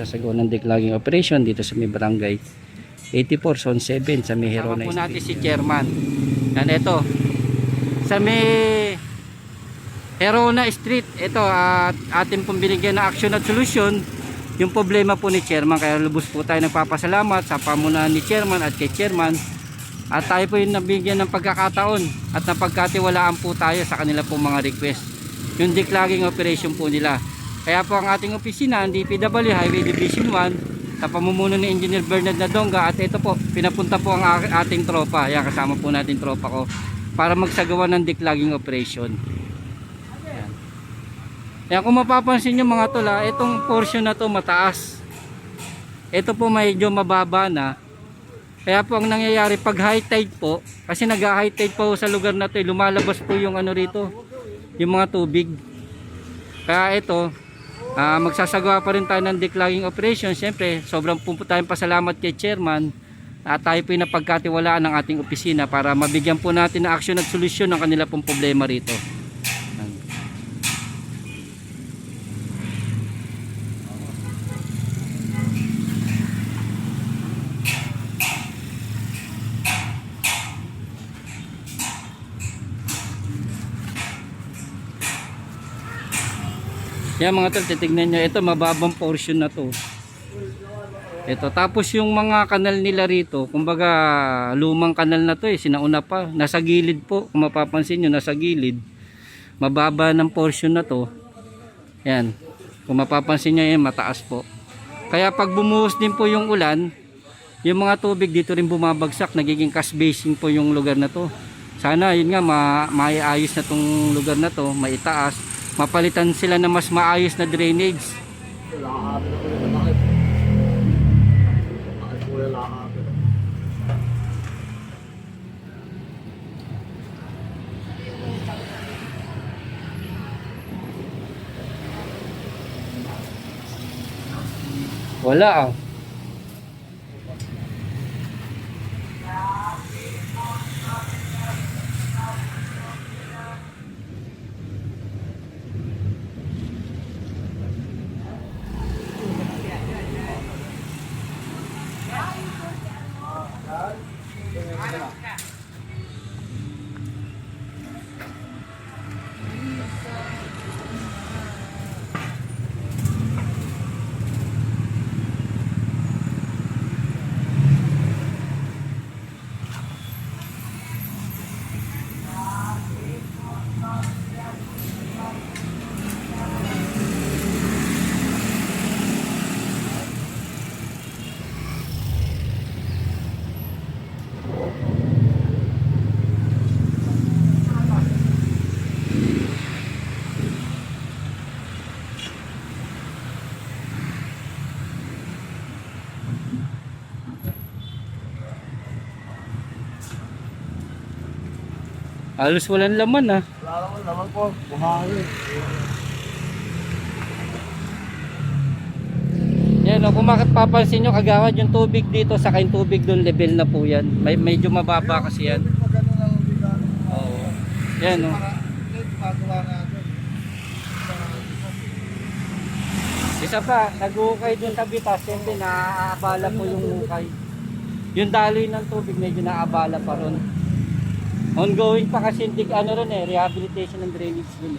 magsasagawa ng declogging operation dito sa may barangay 84 Zone 7 sa may Herona Street. Natin si Chairman. Yan, ito sa may Herona Street, ito at atin pong binigyan na action at solusyon yung problema po ni Chairman, kaya lubos po tayo nagpapasalamat sa pamunuan ni Chairman at kay Chairman, at tayo po yung nabigyan ng pagkakataon at napagkatiwalaan po tayo sa kanila po mga request, yung declogging operation po nila. Kaya po ang ating opisina, ang DPW Highway Division 1, sa pamumuno ni Engineer Bernard Nadonga, at ito po, pinapunta po ang ating tropa, yan, kasama po natin tropa ko, para magsagawa ng declogging operation. Yan, kung mapapansin nyo mga tol, itong portion na to mataas, ito po medyo mababa na. Kaya po ang nangyayari pag high tide po, kasi nag high tide po sa lugar na to, lumalabas po yung ano rito, yung mga tubig. Kaya ito, magsasagawa pa rin tayo ng declogging operation. Siyempre sobrang po tayong pasalamat kay Chairman, at tayo po yung napagkatiwalaan ng ating opisina para mabigyan po natin ng action at solusyon ng kanila pong problema rito. Yan mga tol, titignan nyo, ito mababang portion na to. Ito, tapos yung mga kanal nila rito, kumbaga lumang kanal na to sinauna pa, nasa gilid po, kung mapapansin nyo, nasa gilid, mababa ng portion na to. Yan, kung mapapansin nyo, yan, mataas po. Kaya pag bumuhos din po yung ulan, yung mga tubig dito rin bumabagsak, nagiging cash basin po yung lugar na to. Sana yun nga, maiayos na tong lugar na to, maitaas, mapalitan sila na mas maayos na drainage. Wala halos walang laman Wala naman po, buhangin. Yan kung papansin nyo kagawad, yung tubig dito sa yung tubig doon level na po yan. Medyo mababa kasi yan. Oo. Yan isa pa, nag-ukay doon tabi, siyempre naaabala po yung ukay. Yung daloy ng tubig medyo naaabala pa ron. Ongoing pa kasi rehabilitation ng drainage din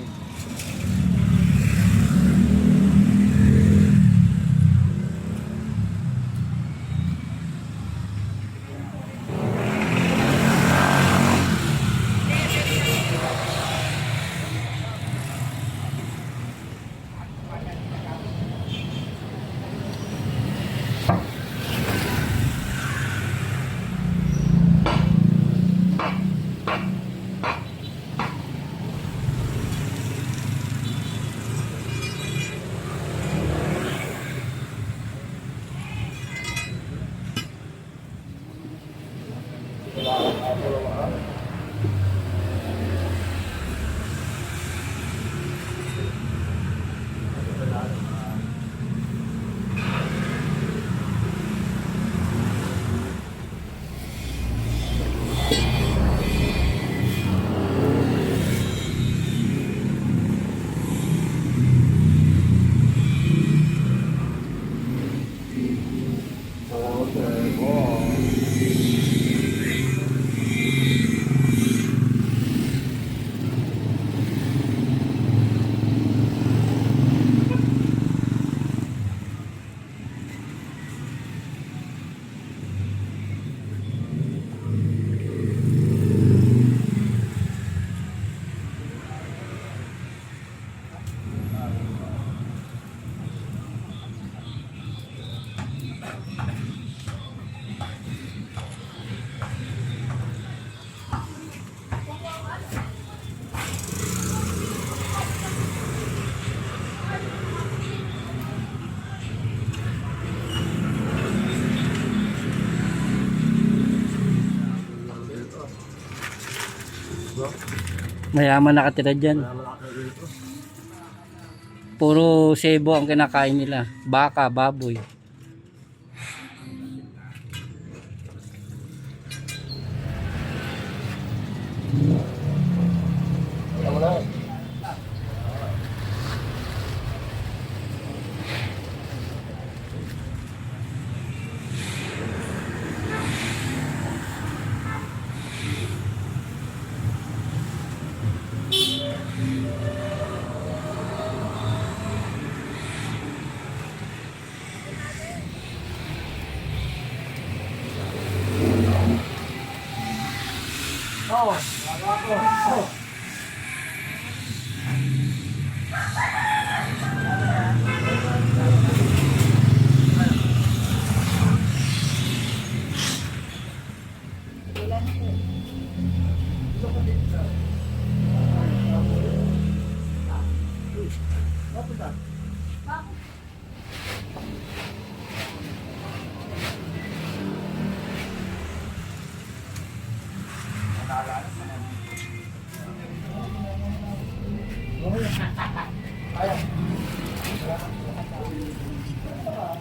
Mayaman nakatira dyan. Puro sebo ang kinakain nila. Baka, baboy.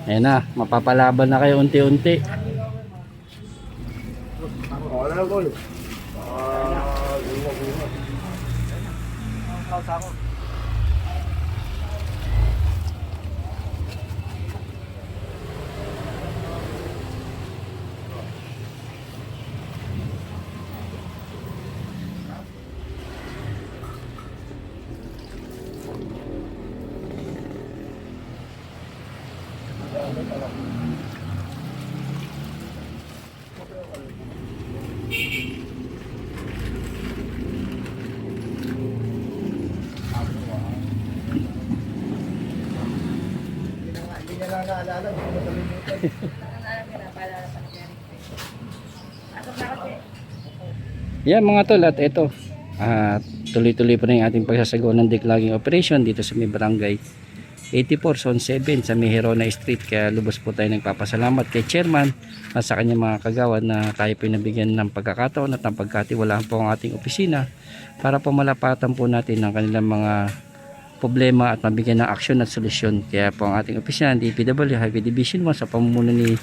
Ayan na, mapapalaban na kayo unti-unti. Wala na, boy. Luma. Hindi niya lang naalala. Yan mga tol, at ito tuloy-tuloy pa rin yung ating pagsasagawa ng declogging operation dito sa may barangay 84 Zone 7 sa may Herona Street. Kaya lubos po tayo nagpapasalamat kay chairman at sa kanyang mga kagawad na tayo po nabigyan ng pagkakataon at ng pagkatiwalaan po ang ating opisina para po malapatan po natin ang kanilang mga problema at mabigyan ng aksyon at solusyon. Kaya po ang ating opisina DPW Highway Division 1 sa pamumuno ni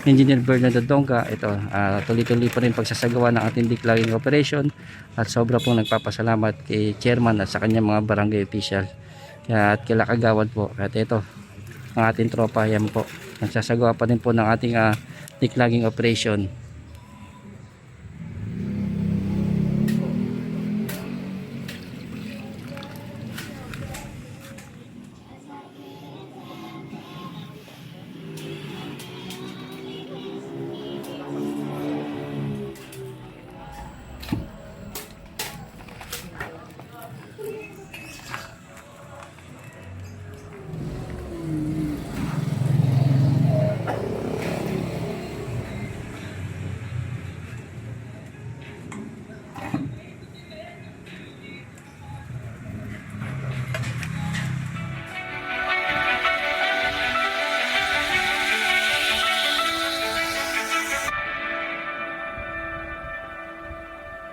Engineer Bernardo Donga, ito tuloy-tuloy pa rin pagsasagawa ng ating declogging operation at sobra pong nagpapasalamat kay chairman at sa kanyang mga barangay official. Kaya at kila kagawad po. At ito ang ating tropa, yan po nagsasagawa pa rin po ng ating declogging operation.